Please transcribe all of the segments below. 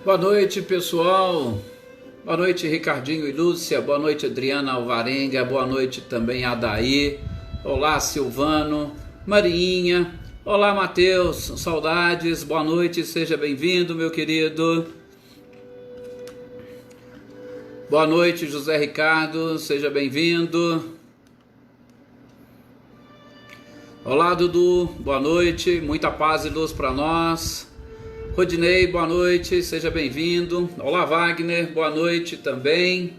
Boa noite, pessoal. Boa noite, Ricardinho e Lúcia. Boa noite, Adriana Alvarenga. Boa noite também, Adaí. Olá, Silvano. Mariinha. Olá, Matheus. Saudades. Boa noite, seja bem-vindo, meu querido. Boa noite, José Ricardo. Seja bem-vindo. Olá, Dudu. Boa noite. Muita paz e luz para nós. Rodinei, boa noite, seja bem-vindo. Olá, Wagner, boa noite também.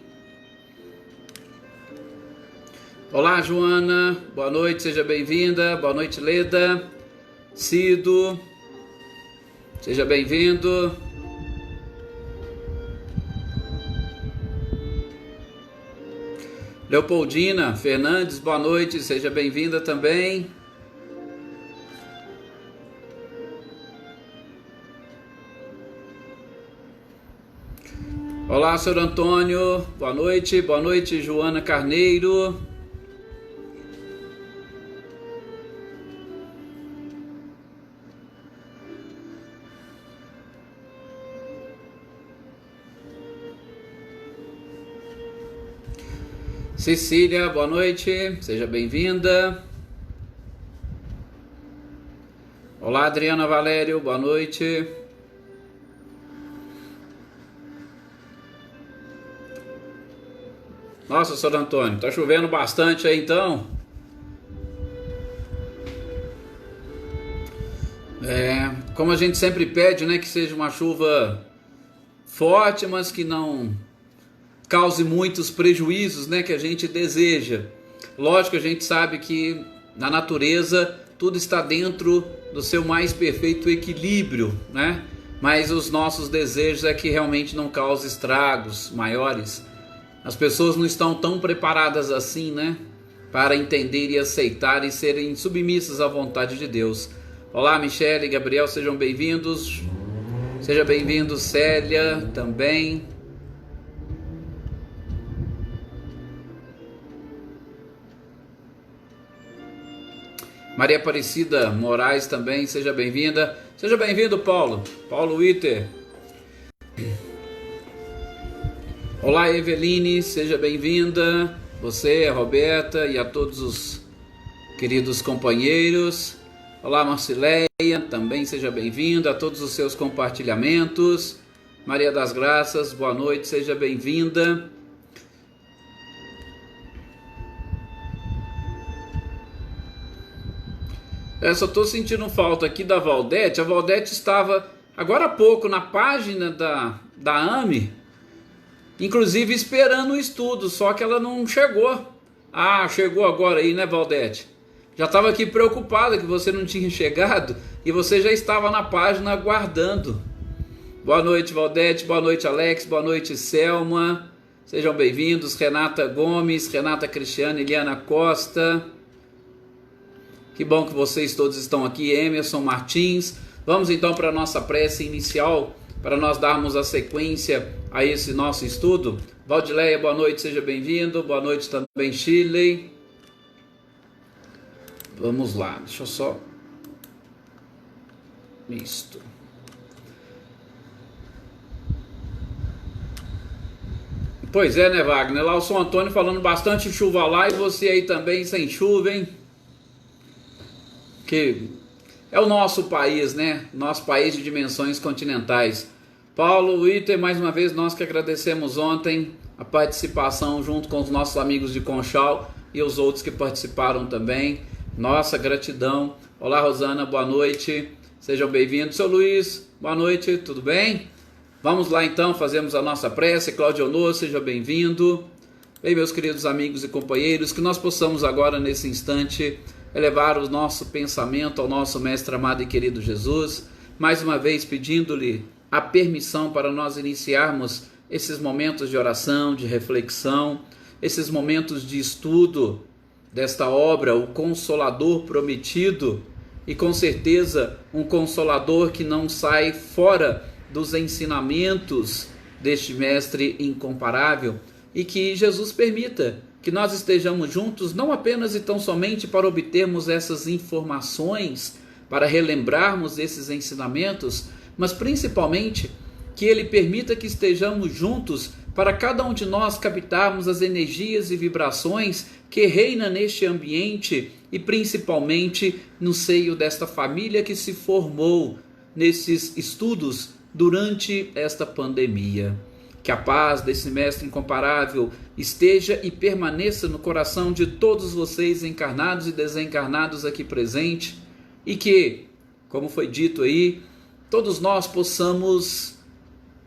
Olá, Joana, boa noite, seja bem-vinda. Boa noite, Leda. Cido, seja bem-vindo. Leopoldina Fernandes, boa noite, seja bem-vinda também. Olá, senhor Antônio, boa noite, Joana Carneiro. Cecília, boa noite, seja bem-vinda. Olá, Adriana Valério, boa noite. Nossa, senhor Antônio, tá chovendo bastante aí então? Como a gente sempre pede, né, que seja uma chuva forte, mas que não cause muitos prejuízos, né, que a gente deseja. Lógico, a gente sabe que na natureza tudo está dentro do seu mais perfeito equilíbrio, né? Mas os nossos desejos é que realmente não cause estragos maiores. As pessoas não estão tão preparadas assim, né? Para entender e aceitar e serem submissas à vontade de Deus. Olá, Michele e Gabriel, sejam bem-vindos. Seja bem-vindo, Célia, também. Maria Aparecida Moraes também, seja bem-vinda. Seja bem-vindo, Paulo. Paulo Witter. Olá, Eveline, seja bem-vinda, você, a Roberta e a todos os queridos companheiros. Olá, Marcileia, também seja bem-vinda, a todos os seus compartilhamentos. Maria das Graças, boa noite, seja bem-vinda. Eu só estou sentindo falta aqui da Valdete. A Valdete estava agora há pouco na página da AME, inclusive esperando o estudo, só que ela não chegou. Ah, chegou agora aí, né, Valdete? Já estava aqui preocupada que você não tinha chegado e você já estava na página aguardando. Boa noite, Valdete, boa noite, Alex, boa noite, Selma. Sejam bem-vindos, Renata Gomes, Renata Cristiane, Eliana Costa. Que bom que vocês todos estão aqui, Emerson Martins. Vamos então para a nossa prece inicial, para nós darmos a sequência a esse nosso estudo. Valdileia, boa noite, seja bem-vindo. Boa noite também, Shirley. Vamos lá, deixa eu só... Isto. Pois é, né, Wagner? Lá o São Antônio falando bastante chuva lá e você aí também sem chuva, hein? Que é o nosso país, né? Nosso país de dimensões continentais. Paulo Witter, mais uma vez, nós que agradecemos ontem a participação junto com os nossos amigos de Conchal e os outros que participaram também. Nossa gratidão. Olá, Rosana, boa noite. Sejam bem-vindos. Seu Luiz, boa noite, tudo bem? Vamos lá então, fazemos a nossa prece. Cláudio Honor, seja bem-vindo. Bem, meus queridos amigos e companheiros, que nós possamos agora, nesse instante, elevar o nosso pensamento ao nosso mestre amado e querido Jesus, mais uma vez pedindo-lhe a permissão para nós iniciarmos esses momentos de oração, de reflexão, esses momentos de estudo desta obra, o Consolador Prometido, e com certeza um Consolador que não sai fora dos ensinamentos deste mestre incomparável, e que Jesus permita que nós estejamos juntos não apenas e tão somente para obtermos essas informações, para relembrarmos esses ensinamentos, mas principalmente que Ele permita que estejamos juntos para cada um de nós captarmos as energias e vibrações que reina neste ambiente e principalmente no seio desta família que se formou nesses estudos durante esta pandemia. Que a paz desse mestre incomparável esteja e permaneça no coração de todos vocês encarnados e desencarnados aqui presentes e que, como foi dito aí, todos nós possamos,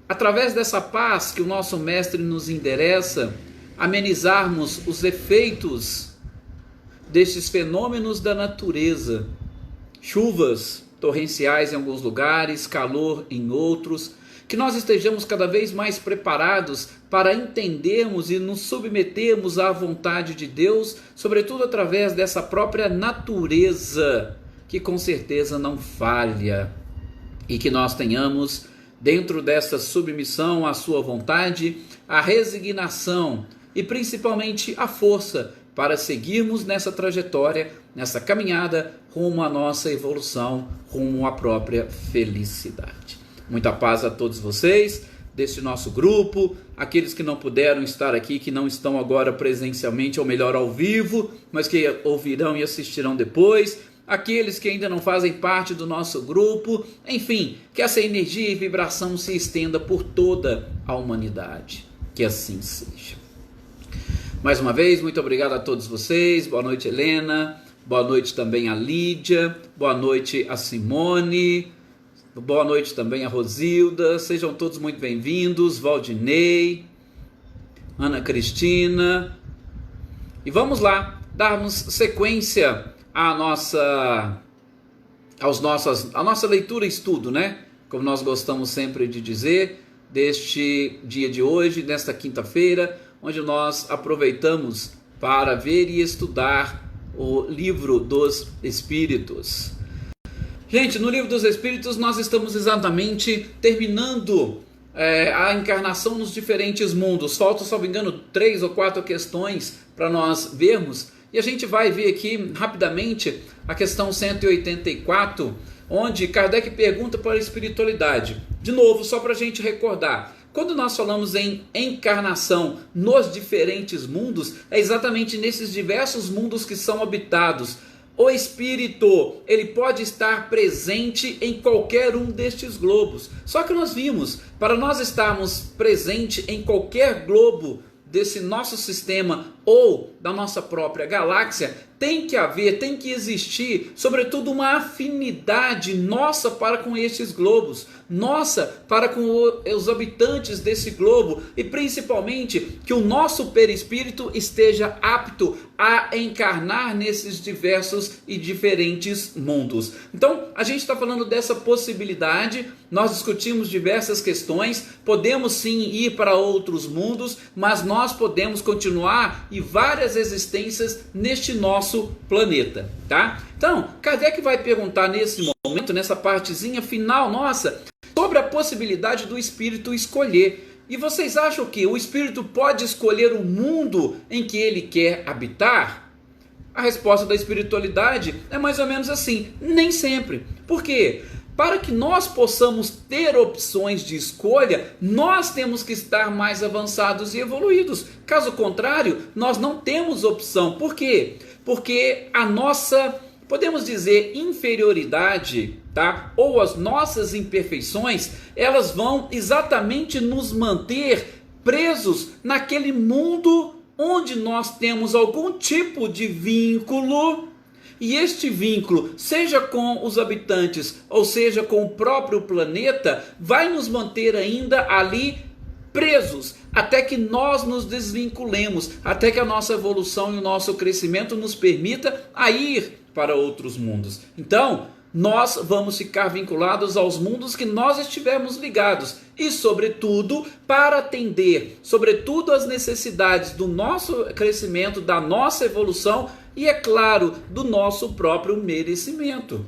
através dessa paz que o nosso mestre nos endereça, amenizarmos os efeitos destes fenômenos da natureza, chuvas torrenciais em alguns lugares, calor em outros, que nós estejamos cada vez mais preparados para entendermos e nos submetermos à vontade de Deus, sobretudo através dessa própria natureza, que com certeza não falha, e que nós tenhamos, dentro dessa submissão à sua vontade, a resignação e principalmente a força para seguirmos nessa trajetória, nessa caminhada rumo à nossa evolução, rumo à própria felicidade. Muita paz a todos vocês, deste nosso grupo, aqueles que não puderam estar aqui, que não estão agora presencialmente, ou melhor, ao vivo, mas que ouvirão e assistirão depois, aqueles que ainda não fazem parte do nosso grupo, enfim, que essa energia e vibração se estenda por toda a humanidade. Que assim seja. Mais uma vez, muito obrigado a todos vocês. Boa noite, Helena. Boa noite também a Lídia. Boa noite a Simone. Boa noite também a Rosilda. Sejam todos muito bem-vindos. Valdinei, Ana Cristina. E vamos lá, darmos sequência à nossa leitura e estudo, né? Como nós gostamos sempre de dizer, deste dia de hoje, nesta quinta-feira, onde nós aproveitamos para ver e estudar o Livro dos Espíritos. Gente, no Livro dos Espíritos nós estamos exatamente terminando a encarnação nos diferentes mundos. Faltam, se não me engano, 3 ou 4 questões para nós vermos. E a gente vai ver aqui rapidamente a questão 184, onde Kardec pergunta para a espiritualidade. De novo, só para a gente recordar. Quando nós falamos em encarnação nos diferentes mundos, é exatamente nesses diversos mundos que são habitados. O espírito, ele pode estar presente em qualquer um destes globos. Só que nós vimos, para nós estarmos presente em qualquer globo desse nosso sistema ou da nossa própria galáxia, tem que existir, sobretudo, uma afinidade nossa para com estes globos, nossa para com os habitantes desse globo, e principalmente que o nosso perispírito esteja apto a encarnar nesses diversos e diferentes mundos. Então, a gente está falando dessa possibilidade, nós discutimos diversas questões, podemos sim ir para outros mundos, mas nós podemos continuar e várias existências neste nosso planeta, tá? Então, Kardec vai perguntar nesse momento, nessa partezinha final nossa, sobre a possibilidade do espírito escolher. E vocês acham que o espírito pode escolher o mundo em que ele quer habitar? A resposta da espiritualidade é mais ou menos assim: nem sempre. Por quê? Para que nós possamos ter opções de escolha, nós temos que estar mais avançados e evoluídos. Caso contrário, nós não temos opção. Por quê? Porque a nossa, podemos dizer, inferioridade, tá? Ou as nossas imperfeições, elas vão exatamente nos manter presos naquele mundo onde nós temos algum tipo de vínculo. E este vínculo, seja com os habitantes ou seja com o próprio planeta, vai nos manter ainda ali presos, até que nós nos desvinculemos, até que a nossa evolução e o nosso crescimento nos permita a ir para outros mundos. Então, nós vamos ficar vinculados aos mundos que nós estivermos ligados e, sobretudo, para atender, sobretudo, as necessidades do nosso crescimento, da nossa evolução e, é claro, do nosso próprio merecimento.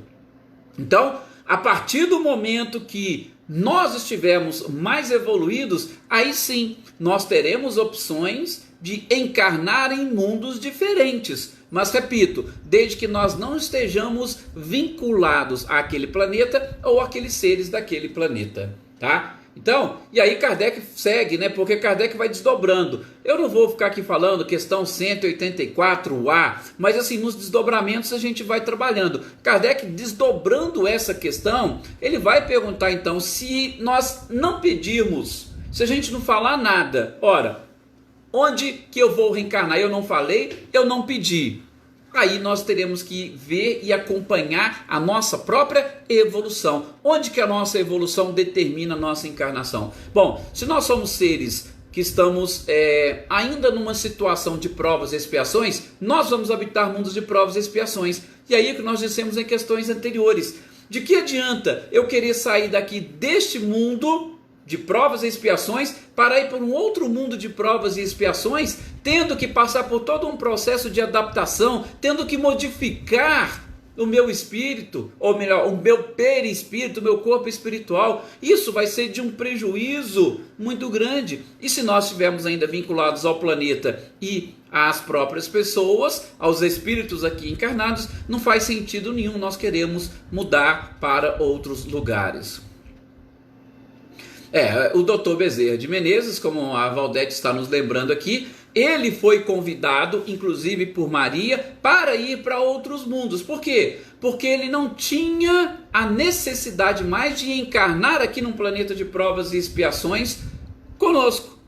Então, a partir do momento que nós estivermos mais evoluídos, aí sim, nós teremos opções de encarnar em mundos diferentes. Mas, repito, desde que nós não estejamos vinculados àquele planeta ou àqueles seres daquele planeta, tá? Então, e aí Kardec segue, né? Porque Kardec vai desdobrando. Eu não vou ficar aqui falando questão 184A, mas assim, nos desdobramentos a gente vai trabalhando. Kardec, desdobrando essa questão, ele vai perguntar então, se nós não pedirmos, se a gente não falar nada, ora, onde que eu vou reencarnar? Eu não falei, eu não pedi. Aí nós teremos que ver e acompanhar a nossa própria evolução. Onde que a nossa evolução determina a nossa encarnação? Bom, se nós somos seres que estamos ainda numa situação de provas e expiações, nós vamos habitar mundos de provas e expiações. E aí é que nós dissemos em questões anteriores. De que adianta eu querer sair daqui deste mundo de provas e expiações para ir para um outro mundo de provas e expiações, tendo que passar por todo um processo de adaptação, tendo que modificar o meu espírito, ou melhor, o meu perispírito, o meu corpo espiritual? Isso vai ser de um prejuízo muito grande. E se nós estivermos ainda vinculados ao planeta e às próprias pessoas, aos espíritos aqui encarnados, não faz sentido nenhum nós queremos mudar para outros lugares. O Dr. Bezerra de Menezes, como a Valdete está nos lembrando aqui, ele foi convidado, inclusive por Maria, para ir para outros mundos. Por quê? Porque ele não tinha a necessidade mais de encarnar aqui num planeta de provas e expiações conosco.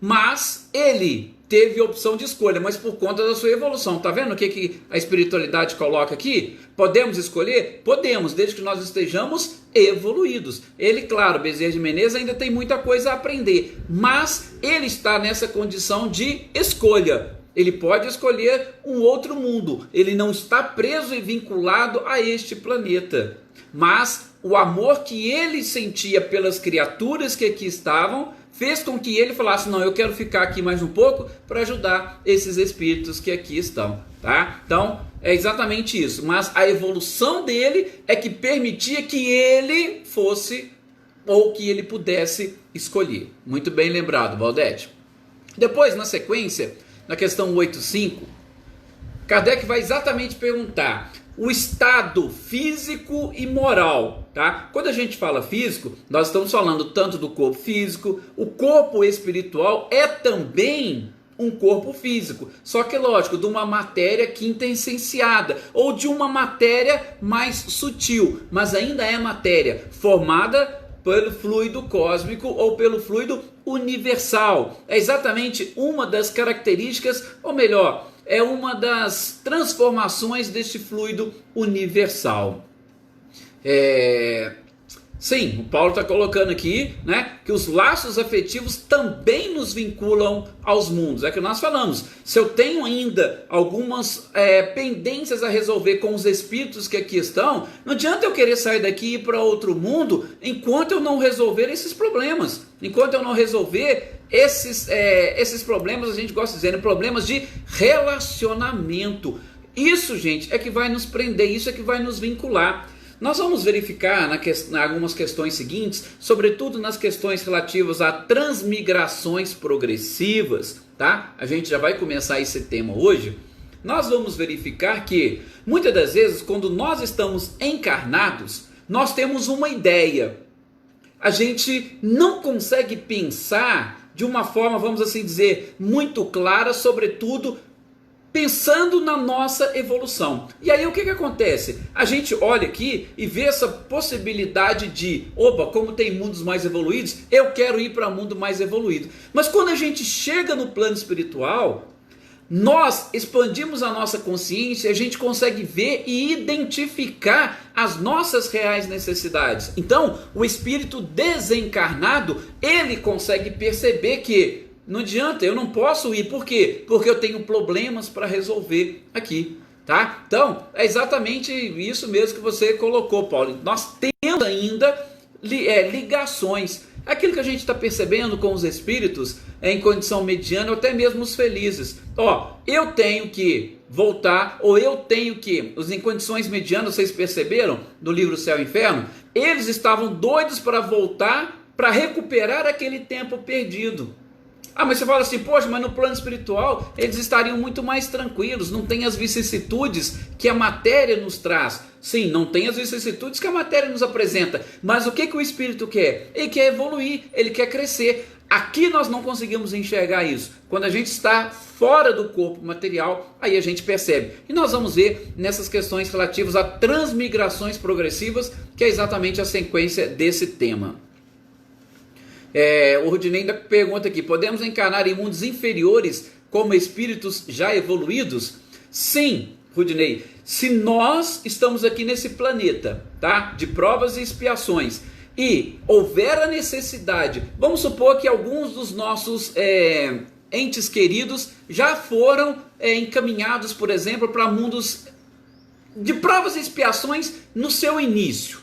Mas ele teve opção de escolha, mas por conta da sua evolução. Tá vendo o que a espiritualidade coloca aqui? Podemos escolher? Podemos, desde que nós estejamos evoluídos. Ele, claro, Bezerra de Menezes ainda tem muita coisa a aprender, mas ele está nessa condição de escolha. Ele pode escolher um outro mundo. Ele não está preso e vinculado a este planeta. Mas o amor que ele sentia pelas criaturas que aqui estavam fez com que ele falasse: não, eu quero ficar aqui mais um pouco para ajudar esses espíritos que aqui estão, tá? Então, é exatamente isso. Mas a evolução dele é que permitia que ele fosse, ou que ele pudesse escolher. Muito bem lembrado, Valdete. Depois, na sequência, na questão 85, Kardec vai exatamente perguntar o estado físico e moral, tá? Quando a gente fala físico, nós estamos falando tanto do corpo físico, o corpo espiritual é também um corpo físico, só que lógico, de uma matéria quintessenciada, ou de uma matéria mais sutil, mas ainda é matéria formada pelo fluido cósmico ou pelo fluido universal. É exatamente uma das características, ou melhor, é uma das transformações deste fluido universal. Sim, o Paulo está colocando aqui, né, que os laços afetivos também nos vinculam aos mundos. É que nós falamos, se eu tenho ainda algumas pendências a resolver com os espíritos que aqui estão, não adianta eu querer sair daqui e ir para outro mundo enquanto eu não resolver esses problemas. Enquanto eu não resolver esses problemas, a gente gosta de dizer, problemas de relacionamento. Isso, gente, é que vai nos prender, isso é que vai nos vincular. Nós vamos verificar algumas questões seguintes, sobretudo nas questões relativas a transmigrações progressivas, tá? A gente já vai começar esse tema hoje. Nós vamos verificar que, muitas das vezes, quando nós estamos encarnados, nós temos uma ideia. A gente não consegue pensar de uma forma, vamos assim dizer, muito clara, sobretudo pensando na nossa evolução. E aí o que acontece? A gente olha aqui e vê essa possibilidade de, opa, como tem mundos mais evoluídos, eu quero ir para um mundo mais evoluído. Mas quando a gente chega no plano espiritual, nós expandimos a nossa consciência e a gente consegue ver e identificar as nossas reais necessidades. Então, o espírito desencarnado, ele consegue perceber que não adianta, eu não posso ir. Por quê? Porque eu tenho problemas para resolver aqui, tá? Então, é exatamente isso mesmo que você colocou, Paulo. Nós temos ainda ligações. Aquilo que a gente está percebendo com os espíritos em condição mediana, ou até mesmo os felizes. Eu tenho que voltar, ou eu tenho que... Os em condições medianas, vocês perceberam? No livro Céu e Inferno, eles estavam doidos para voltar, para recuperar aquele tempo perdido. Ah, mas você fala assim, poxa, mas no plano espiritual eles estariam muito mais tranquilos, não tem as vicissitudes que a matéria nos traz. Sim, não tem as vicissitudes que a matéria nos apresenta, mas o que o espírito quer? Ele quer evoluir, ele quer crescer. Aqui nós não conseguimos enxergar isso. Quando a gente está fora do corpo material, aí a gente percebe. E nós vamos ver nessas questões relativas a transmigrações progressivas, que é exatamente a sequência desse tema. O Rudinei ainda pergunta aqui, podemos encarnar em mundos inferiores como espíritos já evoluídos? Sim, Rudinei, se nós estamos aqui nesse planeta, tá, de provas e expiações, e houver a necessidade, vamos supor que alguns dos nossos entes queridos já foram encaminhados, por exemplo, para mundos de provas e expiações no seu início,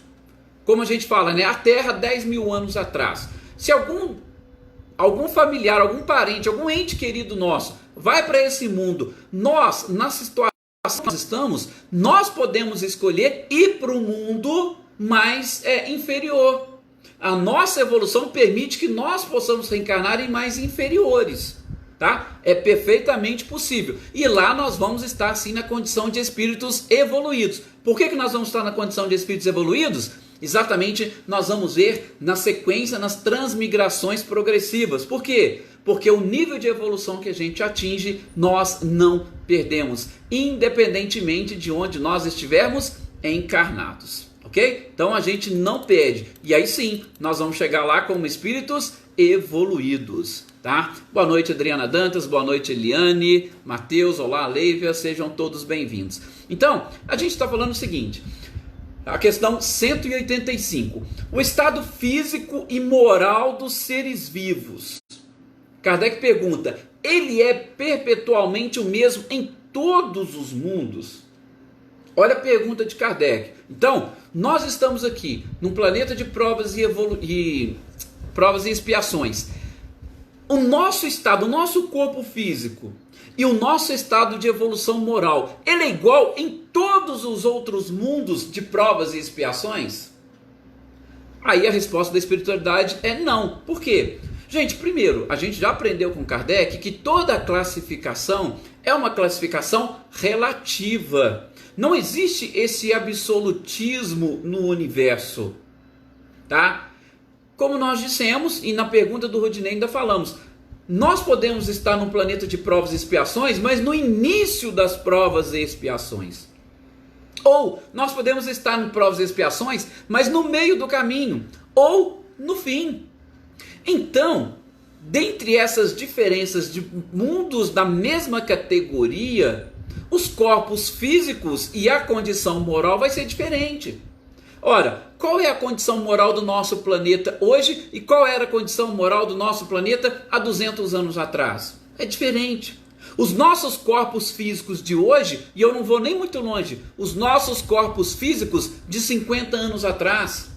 como a gente fala, né, a Terra 10 mil anos atrás. Se algum familiar, algum parente, algum ente querido nosso vai para esse mundo, nós, na situação que nós estamos, nós podemos escolher ir para um mundo mais inferior. A nossa evolução permite que nós possamos reencarnar em mais inferiores, tá? É perfeitamente possível. E lá nós vamos estar sim na condição de espíritos evoluídos. Por que nós vamos estar na condição de espíritos evoluídos? Exatamente, nós vamos ver na sequência, nas transmigrações progressivas. Por quê? Porque o nível de evolução que a gente atinge, nós não perdemos, independentemente de onde nós estivermos encarnados, ok? Então a gente não perde, e aí sim, nós vamos chegar lá como espíritos evoluídos, tá? Boa noite, Adriana Dantas, boa noite, Eliane, Matheus, olá, Leívia, sejam todos bem-vindos. Então, a gente está falando o seguinte... A questão 185. O estado físico e moral dos seres vivos. Kardec pergunta, ele é perpetualmente o mesmo em todos os mundos? Olha a pergunta de Kardec. Então, nós estamos aqui num planeta de provas e expiações. O nosso estado, o nosso corpo físico e o nosso estado de evolução moral, ele é igual em todos os outros mundos de provas e expiações? Aí a resposta da espiritualidade é não. Por quê? Gente, primeiro, a gente já aprendeu com Kardec que toda classificação é uma classificação relativa. Não existe esse absolutismo no universo, tá? Como nós dissemos, e na pergunta do Rudinei ainda falamos, nós podemos estar num planeta de provas e expiações, mas no início das provas e expiações. Ou nós podemos estar em provas e expiações, mas no meio do caminho, ou no fim. Então, dentre essas diferenças de mundos da mesma categoria, os corpos físicos e a condição moral vai ser diferente. Ora, qual é a condição moral do nosso planeta hoje e qual era a condição moral do nosso planeta há 200 anos atrás? É diferente. Os nossos corpos físicos de hoje, e eu não vou nem muito longe, os nossos corpos físicos de 50 anos atrás.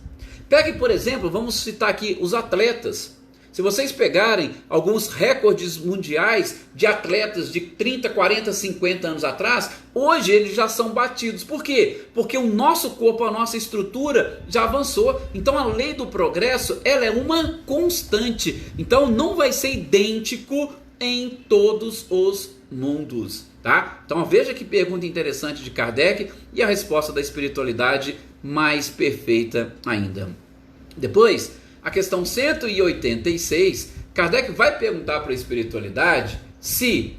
Pegue, por exemplo, vamos citar aqui os atletas. Se vocês pegarem alguns recordes mundiais de atletas de 30, 40, 50 anos atrás, hoje eles já são batidos. Por quê? Porque o nosso corpo, a nossa estrutura já avançou. Então a lei do progresso, ela é uma constante. Então não vai ser idêntico em todos os mundos, tá? Então veja que pergunta interessante de Kardec e a resposta da espiritualidade mais perfeita ainda. Depois, a questão 186, Kardec vai perguntar para a espiritualidade se,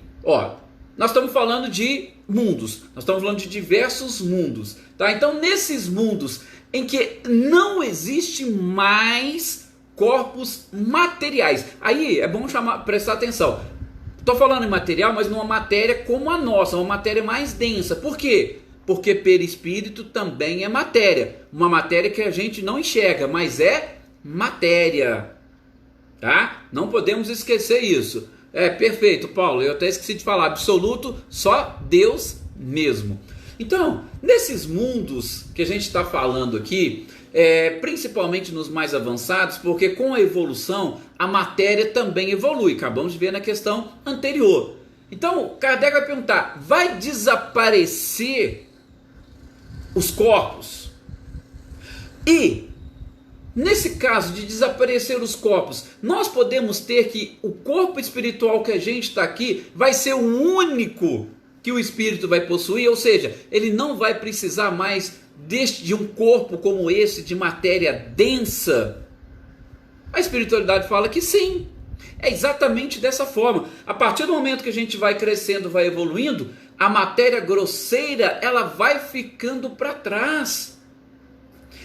nós estamos falando de mundos, nós estamos falando de diversos mundos, tá? Então, nesses mundos em que não existe mais corpos materiais, aí é bom prestar atenção. Estou falando em material, mas numa matéria como a nossa, uma matéria mais densa. Por quê? Porque perispírito também é matéria, uma matéria que a gente não enxerga, mas é matéria, tá? Não podemos esquecer isso. Perfeito, Paulo, eu até esqueci de falar, absoluto, só Deus mesmo. Então, nesses mundos que a gente está falando aqui, principalmente nos mais avançados, porque com a evolução, a matéria também evolui, acabamos de ver na questão anterior. Então, Kardec vai perguntar, vai desaparecer os corpos? E Nesse caso de desaparecer os corpos, nós podemos ter que o corpo espiritual que a gente está aqui vai ser o único que o espírito vai possuir, ou seja, ele não vai precisar mais de um corpo como esse, de matéria densa. A espiritualidade fala que sim, é exatamente dessa forma. A partir do momento que a gente vai crescendo, vai evoluindo, a matéria grosseira ela vai ficando para trás.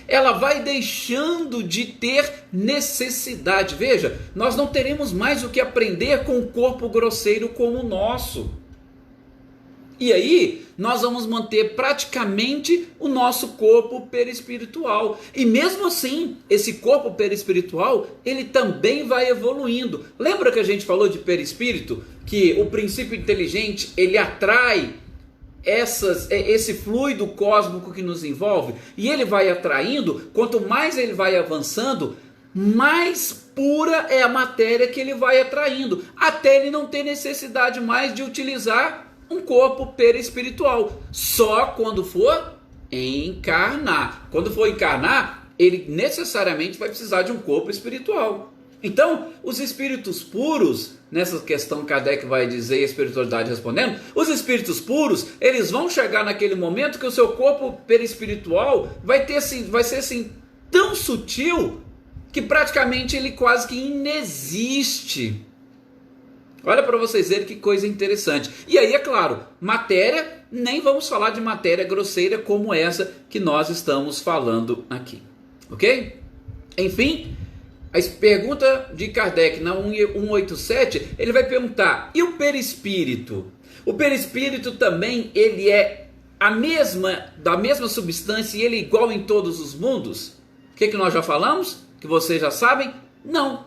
Ela vai deixando de ter necessidade. Veja, nós não teremos mais o que aprender com o corpo grosseiro como o nosso. E aí, nós vamos manter praticamente o nosso corpo perispiritual. E mesmo assim, esse corpo perispiritual, ele também vai evoluindo. Lembra que a gente falou de perispírito? Que o princípio inteligente, ele atrai esse fluido cósmico que nos envolve, e ele vai atraindo, quanto mais ele vai avançando, mais pura é a matéria que ele vai atraindo, até ele não ter necessidade mais de utilizar um corpo perispiritual, só quando for encarnar. Quando for encarnar, ele necessariamente vai precisar de um corpo espiritual. Então, os espíritos puros, nessa questão Kardec vai dizer, a espiritualidade respondendo, os espíritos puros, eles vão chegar naquele momento que o seu corpo perispiritual vai ser assim, tão sutil, que praticamente ele quase que inexiste. Olha para vocês verem que coisa interessante. E aí, é claro, matéria, nem vamos falar de matéria grosseira como essa que nós estamos falando aqui. Ok? Enfim, a pergunta de Kardec na 187, ele vai perguntar, e o perispírito? O perispírito também, ele é da mesma substância e ele é igual em todos os mundos? O que nós já falamos? Que vocês já sabem? Não.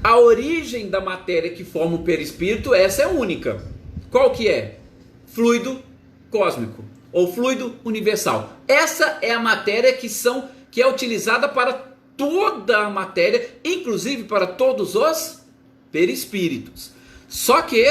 A origem da matéria que forma o perispírito, essa é única. Qual que é? Fluido cósmico, ou fluido universal. Essa é a matéria que é utilizada para toda a matéria, inclusive para todos os perispíritos. Só que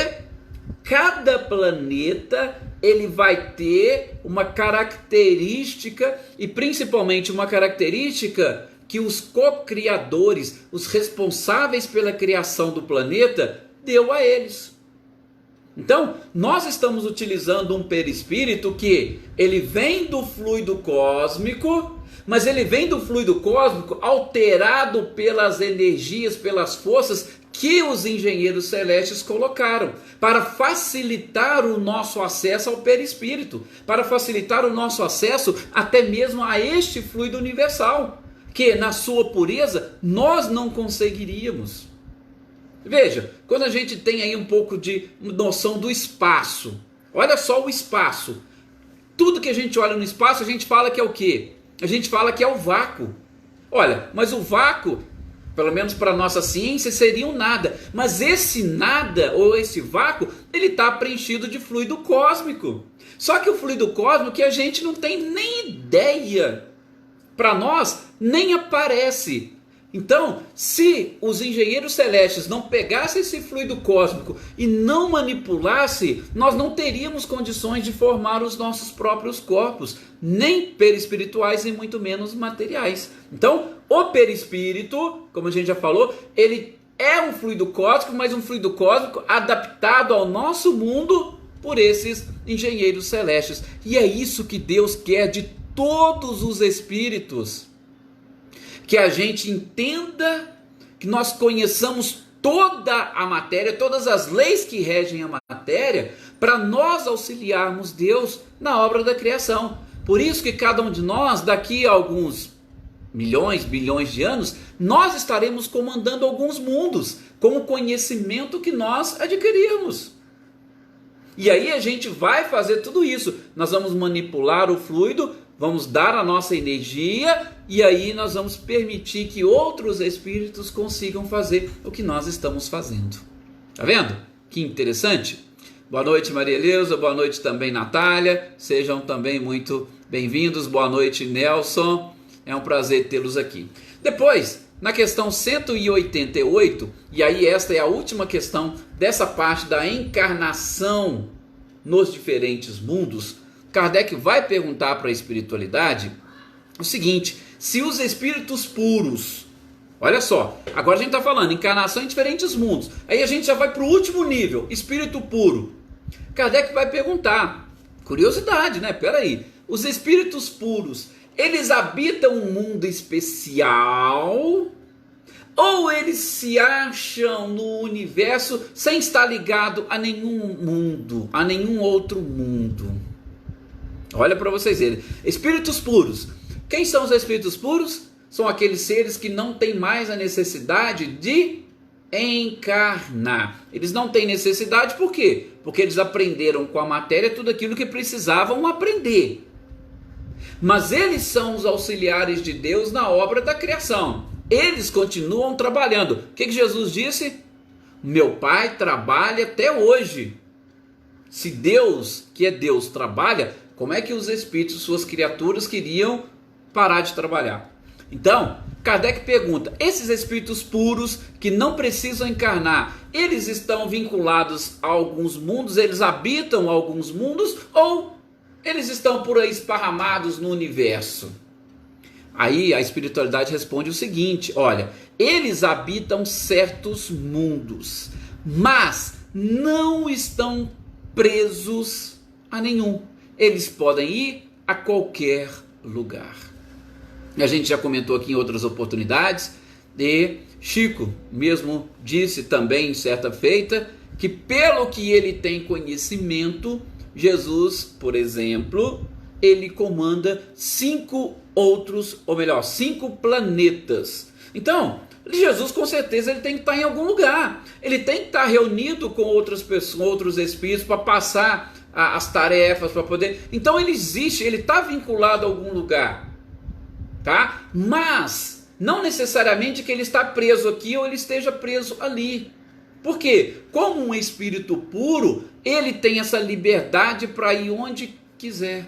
cada planeta ele vai ter uma característica, e principalmente uma característica que os co-criadores, os responsáveis pela criação do planeta, deu a eles. Então, nós estamos utilizando um perispírito que ele vem do fluido cósmico, mas ele vem do fluido cósmico alterado pelas energias, pelas forças que os engenheiros celestes colocaram, para facilitar o nosso acesso ao perispírito, para facilitar o nosso acesso até mesmo a este fluido universal, que na sua pureza nós não conseguiríamos. Veja, quando a gente tem aí um pouco de noção do espaço, olha só o espaço. Tudo que a gente olha no espaço, a gente fala que é o quê? A gente fala que é o vácuo. Olha, mas o vácuo, pelo menos para a nossa ciência, seria um nada. Mas esse nada, ou esse vácuo, ele está preenchido de fluido cósmico. Só que o fluido cósmico que a gente não tem nem ideia, para nós, nem aparece. Então, se os engenheiros celestes não pegassem esse fluido cósmico e não manipulassem, nós não teríamos condições de formar os nossos próprios corpos, nem perispirituais e muito menos materiais. Então, o perispírito, como a gente já falou, ele é um fluido cósmico, mas um fluido cósmico adaptado ao nosso mundo por esses engenheiros celestes. E é isso que Deus quer de todos os espíritos. Que a gente entenda, que nós conheçamos toda a matéria, todas as leis que regem a matéria, para nós auxiliarmos Deus na obra da criação. Por isso que cada um de nós, daqui a alguns milhões, bilhões de anos, nós estaremos comandando alguns mundos, com o conhecimento que nós adquirimos. E aí a gente vai fazer tudo isso. Nós vamos manipular o fluido, vamos dar a nossa energia, e aí nós vamos permitir que outros espíritos consigam fazer o que nós estamos fazendo. Tá vendo? Que interessante. Boa noite, Maria Eleusa. Boa noite também, Natália. Sejam também muito bem-vindos. Boa noite, Nelson. É um prazer tê-los aqui. Depois, na questão 188, e aí esta é a última questão dessa parte da encarnação nos diferentes mundos, Kardec vai perguntar para a espiritualidade o seguinte: se os espíritos puros, olha só, agora a gente está falando encarnação em diferentes mundos, aí a gente já vai para o último nível, espírito puro. Kardec vai perguntar, curiosidade, né? Peraí, os espíritos puros, eles habitam um mundo especial ou eles se acham no universo sem estar ligado a nenhum mundo, a nenhum outro mundo? Olha para vocês verem, espíritos puros. Quem são os espíritos puros? São aqueles seres que não têm mais a necessidade de encarnar. Eles não têm necessidade, por quê? Porque eles aprenderam com a matéria tudo aquilo que precisavam aprender. Mas eles são os auxiliares de Deus na obra da criação. Eles continuam trabalhando. O que Jesus disse? Meu Pai trabalha até hoje. Se Deus, que é Deus, trabalha, como é que os espíritos, suas criaturas, queriam parar de trabalhar? Então, Kardec pergunta, esses espíritos puros que não precisam encarnar, eles estão vinculados a alguns mundos, eles habitam alguns mundos, ou eles estão por aí esparramados no universo? Aí a espiritualidade responde o seguinte, olha, eles habitam certos mundos, mas não estão presos a nenhum. Eles podem ir a qualquer lugar. A gente já comentou aqui em outras oportunidades, e Chico mesmo disse também em certa feita, que pelo que ele tem conhecimento, Jesus, por exemplo, ele comanda 5 planetas. Então, Jesus com certeza ele tem que estar em algum lugar, ele tem que estar reunido com outras pessoas, outros espíritos para passar as tarefas, para poder... Então ele existe, ele está vinculado a algum lugar, tá? Mas não necessariamente que ele está preso aqui ou ele esteja preso ali. Por quê? Como um espírito puro, ele tem essa liberdade para ir onde quiser.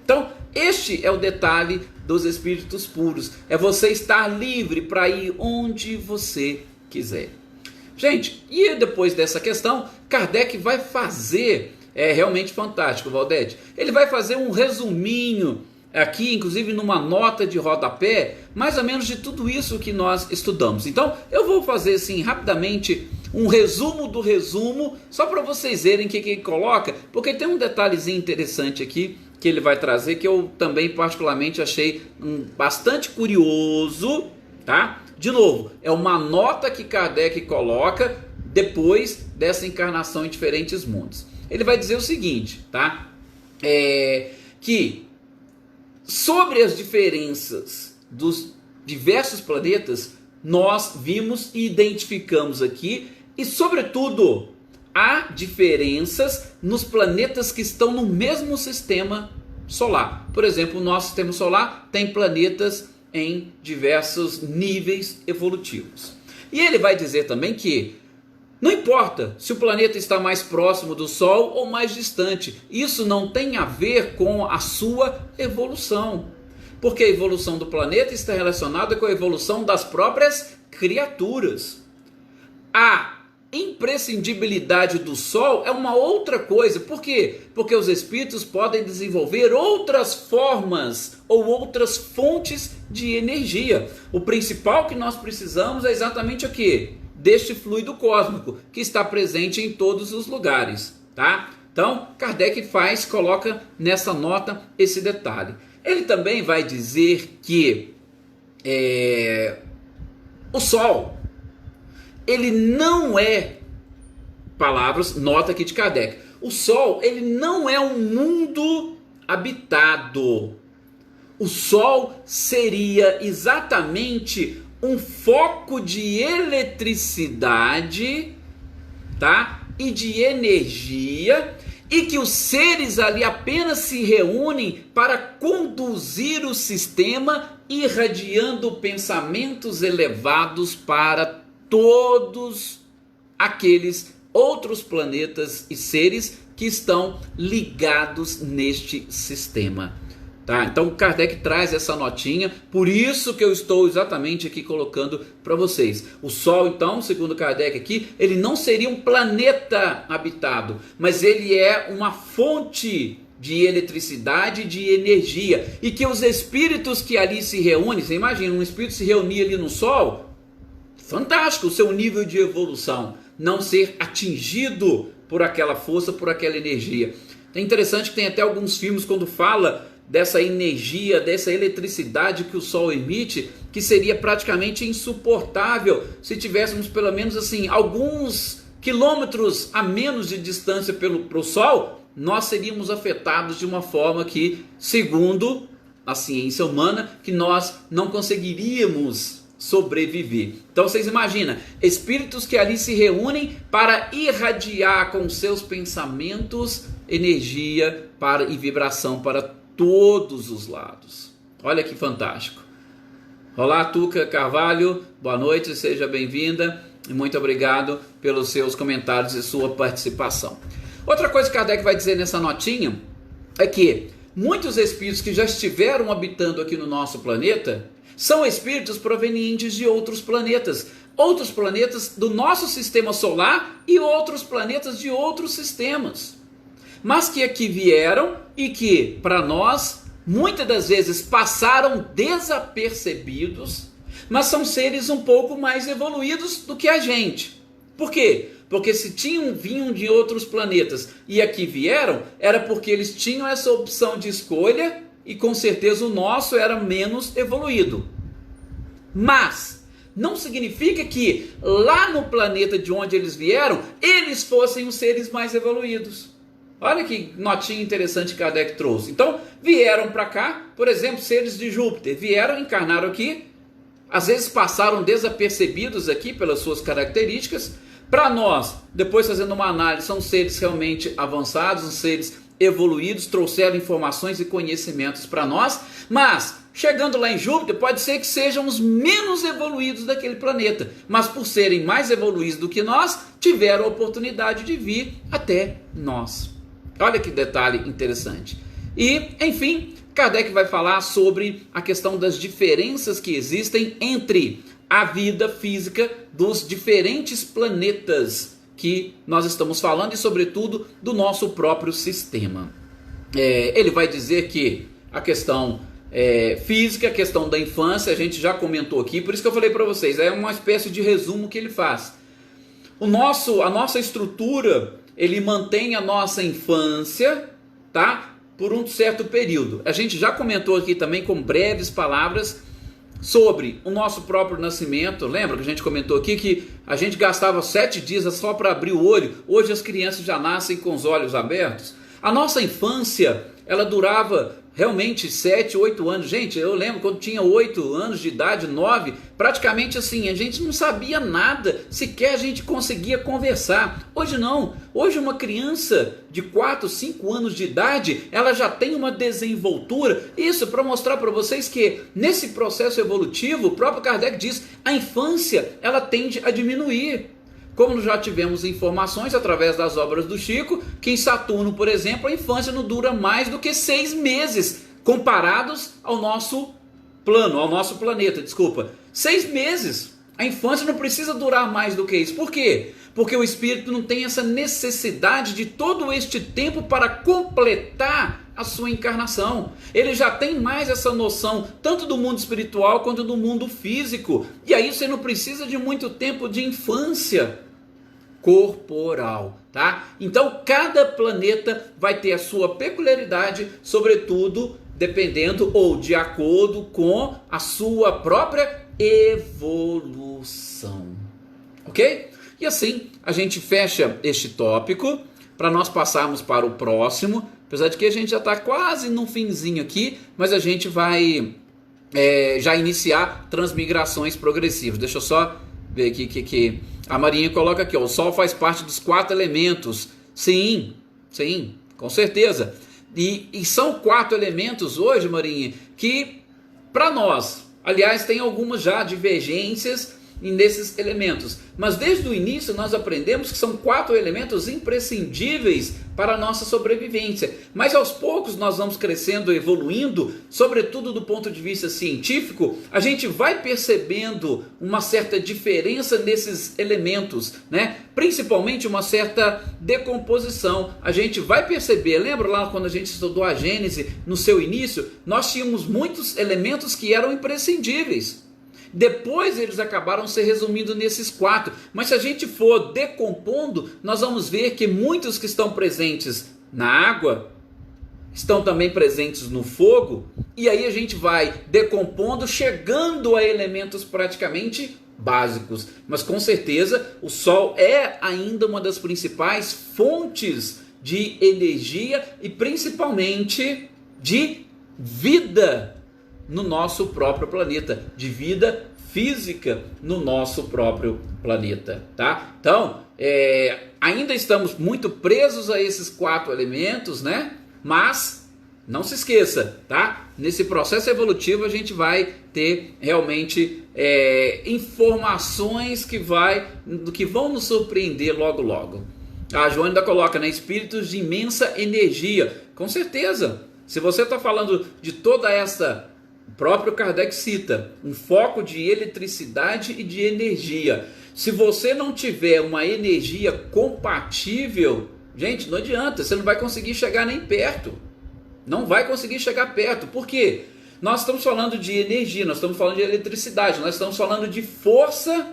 Então, este é o detalhe dos espíritos puros. É você estar livre para ir onde você quiser. Gente, e depois dessa questão, Kardec vai fazer, é realmente fantástico, Valdete, ele vai fazer um resuminho aqui, inclusive numa nota de rodapé, mais ou menos de tudo isso que nós estudamos. Então, eu vou fazer assim, rapidamente, um resumo do resumo, só para vocês verem o que ele coloca, porque tem um detalhezinho interessante aqui, que ele vai trazer, que eu também particularmente achei bastante curioso, tá? De novo, é uma nota que Kardec coloca depois dessa encarnação em diferentes mundos. Ele vai dizer o seguinte, tá? Que sobre as diferenças dos diversos planetas, nós vimos e identificamos aqui, e sobretudo, há diferenças nos planetas que estão no mesmo sistema solar. Por exemplo, o nosso sistema solar tem planetas em diversos níveis evolutivos. E ele vai dizer também que não importa se o planeta está mais próximo do Sol ou mais distante, isso não tem a ver com a sua evolução, porque a evolução do planeta está relacionada com a evolução das próprias criaturas. A imprescindibilidade do Sol é uma outra coisa. Por quê? Porque os espíritos podem desenvolver outras formas ou outras fontes de energia. O principal que nós precisamos é exatamente o quê? Deste fluido cósmico que está presente em todos os lugares, tá? Então, Kardec coloca nessa nota esse detalhe. Ele também vai dizer que o Sol, ele não é, nota aqui de Kardec, o Sol, ele não é um mundo habitado. O Sol seria exatamente um foco de eletricidade, tá? E de energia, e que os seres ali apenas se reúnem para conduzir o sistema, irradiando pensamentos elevados para todos aqueles outros planetas e seres que estão ligados neste sistema. Tá? Então Kardec traz essa notinha, por isso que eu estou exatamente aqui colocando para vocês. O Sol, então, segundo Kardec aqui, ele não seria um planeta habitado, mas ele é uma fonte de eletricidade, de energia, e que os espíritos que ali se reúnem, você imagina um espírito se reunir ali no Sol, fantástico o seu nível de evolução, não ser atingido por aquela força, por aquela energia. É interessante que tem até alguns filmes quando fala dessa energia, dessa eletricidade que o Sol emite, que seria praticamente insuportável se tivéssemos pelo menos assim alguns quilômetros a menos de distância para o Sol, nós seríamos afetados de uma forma que, segundo a ciência humana, que nós não conseguiríamos sobreviver. Então vocês imaginam, espíritos que ali se reúnem para irradiar com seus pensamentos energia e vibração para todos os lados. Olha que fantástico. Olá, Tuca Carvalho, boa noite, seja bem-vinda e muito obrigado pelos seus comentários e sua participação. Outra coisa que Kardec vai dizer nessa notinha é que muitos espíritos que já estiveram habitando aqui no nosso planeta são espíritos provenientes de outros planetas do nosso sistema solar e outros planetas de outros sistemas, mas que aqui vieram e que, para nós, muitas das vezes passaram desapercebidos, mas são seres um pouco mais evoluídos do que a gente. Por quê? Porque se vinham de outros planetas e aqui vieram, era porque eles tinham essa opção de escolha e com certeza o nosso era menos evoluído. Mas não significa que lá no planeta de onde eles vieram, eles fossem os seres mais evoluídos. Olha que notinha interessante que Kardec trouxe. Então, vieram para cá, por exemplo, seres de Júpiter, vieram, encarnaram aqui, às vezes passaram desapercebidos aqui pelas suas características. Para nós, depois fazendo uma análise, são seres realmente avançados, são seres evoluídos, trouxeram informações e conhecimentos para nós, mas chegando lá em Júpiter, pode ser que sejam os menos evoluídos daquele planeta, mas por serem mais evoluídos do que nós, tiveram a oportunidade de vir até nós. Olha que detalhe interessante. E, enfim, Kardec vai falar sobre a questão das diferenças que existem entre a vida física dos diferentes planetas que nós estamos falando e, sobretudo, do nosso próprio sistema. Ele vai dizer que a questão física, a questão da infância, a gente já comentou aqui, por isso que eu falei para vocês, é uma espécie de resumo que ele faz. A nossa estrutura, ele mantém a nossa infância, tá? Por um certo período. A gente já comentou aqui também com breves palavras sobre o nosso próprio nascimento. Lembra que a gente comentou aqui que a gente gastava 7 dias só para abrir o olho? Hoje as crianças já nascem com os olhos abertos. A nossa infância, ela durava realmente 7, 8 anos. Gente, eu lembro quando tinha 8 anos de idade, 9, praticamente assim, a gente não sabia nada, sequer a gente conseguia conversar. Hoje não, hoje uma criança de 4, 5 anos de idade, ela já tem uma desenvoltura. Isso para mostrar para vocês que nesse processo evolutivo, o próprio Kardec diz, a infância, ela tende a diminuir. Como já tivemos informações através das obras do Chico, que em Saturno, por exemplo, a infância não dura mais do que 6 meses, comparados ao nosso planeta, 6 meses. A infância não precisa durar mais do que isso. Por quê? Porque o espírito não tem essa necessidade de todo este tempo para completar a sua encarnação. Ele já tem mais essa noção, tanto do mundo espiritual quanto do mundo físico. E aí você não precisa de muito tempo de infância corporal, tá? Então cada planeta vai ter a sua peculiaridade, sobretudo dependendo ou de acordo com a sua própria evolução, ok? E assim a gente fecha este tópico para nós passarmos para o próximo, apesar de que a gente já está quase no finzinho aqui, mas a gente vai já iniciar transmigrações progressivas. Deixa eu só ver aqui que a Marinha coloca aqui, ó, o Sol faz parte dos 4 elementos. Sim, com certeza. E são 4 elementos hoje, Marinha, que para nós, aliás, tem algumas já divergências nesses elementos. Mas desde o início nós aprendemos que são 4 elementos imprescindíveis para a nossa sobrevivência. Mas aos poucos nós vamos crescendo, evoluindo, sobretudo do ponto de vista científico, a gente vai percebendo uma certa diferença nesses elementos, né? Principalmente uma certa decomposição. A gente vai perceber, lembra lá quando a gente estudou a Gênese, no seu início, nós tínhamos muitos elementos que eram imprescindíveis. Depois eles acabaram se resumindo nesses 4. Mas se a gente for decompondo, nós vamos ver que muitos que estão presentes na água estão também presentes no fogo. E aí a gente vai decompondo, chegando a elementos praticamente básicos. Mas com certeza o Sol é ainda uma das principais fontes de energia e principalmente de vida no nosso próprio planeta, de vida física no nosso próprio planeta, tá? Então, ainda estamos muito presos a esses 4 elementos, né? Mas não se esqueça, tá? Nesse processo evolutivo a gente vai ter realmente informações que vão nos surpreender logo logo. A Joana ainda coloca, né? Espíritos de imensa energia. Com certeza, se você está falando de toda essa... O próprio Kardec cita um foco de eletricidade e de energia. Se você não tiver uma energia compatível, gente, não adianta, você não vai conseguir chegar nem perto. Não vai conseguir chegar perto. Por quê? Nós estamos falando de energia, nós estamos falando de eletricidade, nós estamos falando de força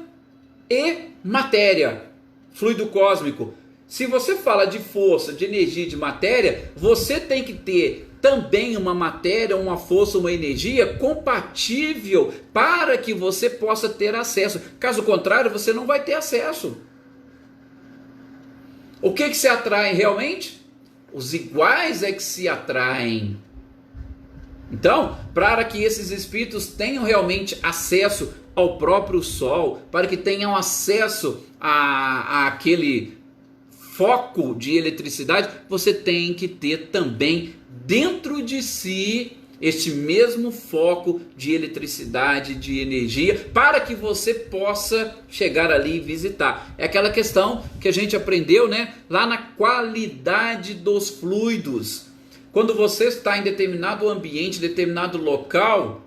e matéria, fluido cósmico. Se você fala de força, de energia e de matéria, você tem que ter também uma matéria, uma força, uma energia compatível para que você possa ter acesso. Caso contrário, você não vai ter acesso. O que se atrai realmente? Os iguais é que se atraem. Então, para que esses espíritos tenham realmente acesso ao próprio Sol, para que tenham acesso àquele foco de eletricidade, você tem que ter também dentro de si este mesmo foco de eletricidade, de energia, para que você possa chegar ali e visitar. É aquela questão que a gente aprendeu, né, lá na qualidade dos fluidos. Quando você está em determinado ambiente, determinado local,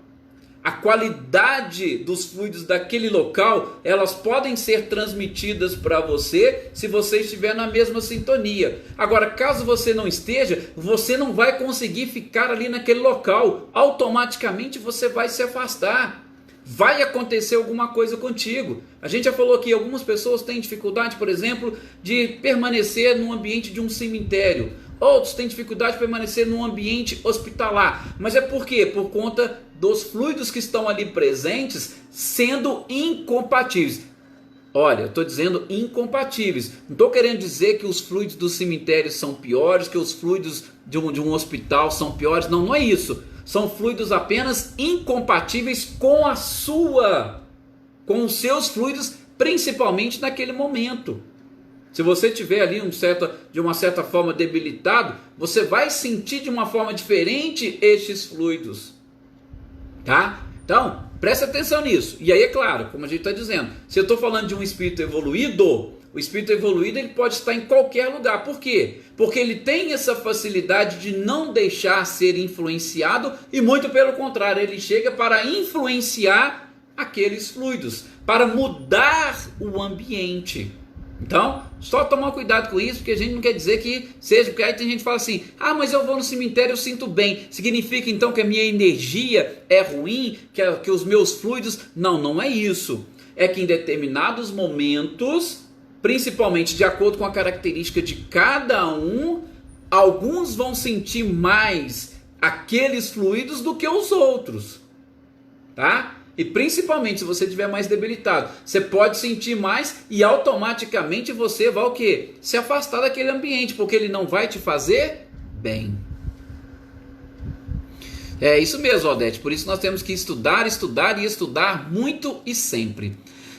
a qualidade dos fluidos daquele local, elas podem ser transmitidas para você se você estiver na mesma sintonia. Agora, caso você não esteja, você não vai conseguir ficar ali naquele local. Automaticamente você vai se afastar. Vai acontecer alguma coisa contigo. A gente já falou que algumas pessoas têm dificuldade, por exemplo, de permanecer no ambiente de um cemitério. Outros têm dificuldade de permanecer num ambiente hospitalar. Mas é por quê? Por conta dos fluidos que estão ali presentes sendo incompatíveis. Olha, eu estou dizendo incompatíveis. Não estou querendo dizer que os fluidos dos cemitérios são piores, que os fluidos de um hospital são piores. Não, não é isso. São fluidos apenas incompatíveis com os seus fluidos, principalmente naquele momento. Se você tiver ali de uma certa forma debilitado, você vai sentir de uma forma diferente estes fluidos, tá? Então, preste atenção nisso. E aí, é claro, como a gente está dizendo, se eu estou falando de um espírito evoluído, o espírito evoluído ele pode estar em qualquer lugar. Por quê? Porque ele tem essa facilidade de não deixar ser influenciado e muito pelo contrário, ele chega para influenciar aqueles fluidos, para mudar o ambiente. Então, só tomar cuidado com isso, porque a gente não quer dizer que seja, porque aí tem gente que fala assim, mas eu vou no cemitério, eu sinto bem, significa então que a minha energia é ruim, que os meus fluidos, não é isso, é que em determinados momentos, principalmente de acordo com a característica de cada um, alguns vão sentir mais aqueles fluidos do que os outros, tá? E principalmente se você estiver mais debilitado, você pode sentir mais e automaticamente você vai o quê? Se afastar daquele ambiente, porque ele não vai te fazer bem. É isso mesmo, Odete. Por isso nós temos que estudar, estudar e estudar muito e sempre.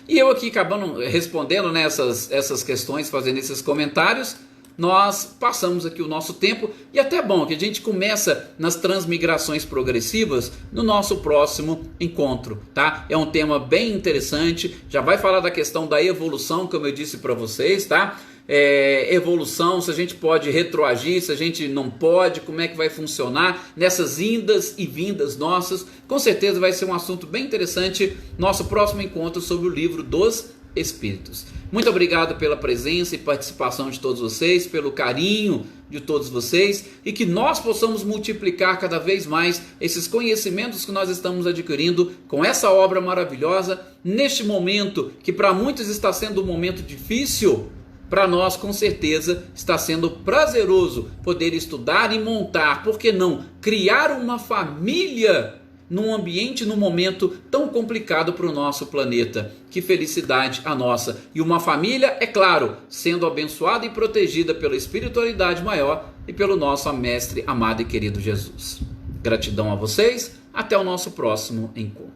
E eu aqui acabando respondendo, né, essas questões, fazendo esses comentários, nós passamos aqui o nosso tempo e até bom que a gente começa nas transmigrações progressivas no nosso próximo encontro, tá? É um tema bem interessante, já vai falar da questão da evolução, como eu disse para vocês, tá? Evolução, se a gente pode retroagir, se a gente não pode, como é que vai funcionar nessas indas e vindas nossas. Com certeza vai ser um assunto bem interessante, nosso próximo encontro sobre o livro dos Espíritos. Muito obrigado pela presença e participação de todos vocês, pelo carinho de todos vocês, e que nós possamos multiplicar cada vez mais esses conhecimentos que nós estamos adquirindo com essa obra maravilhosa, neste momento que para muitos está sendo um momento difícil. Para nós, com certeza, está sendo prazeroso poder estudar e montar, por que não, criar uma família num ambiente, num momento tão complicado para o nosso planeta. Que felicidade a nossa! E uma família, é claro, sendo abençoada e protegida pela espiritualidade maior e pelo nosso mestre amado e querido Jesus. Gratidão a vocês, até o nosso próximo encontro.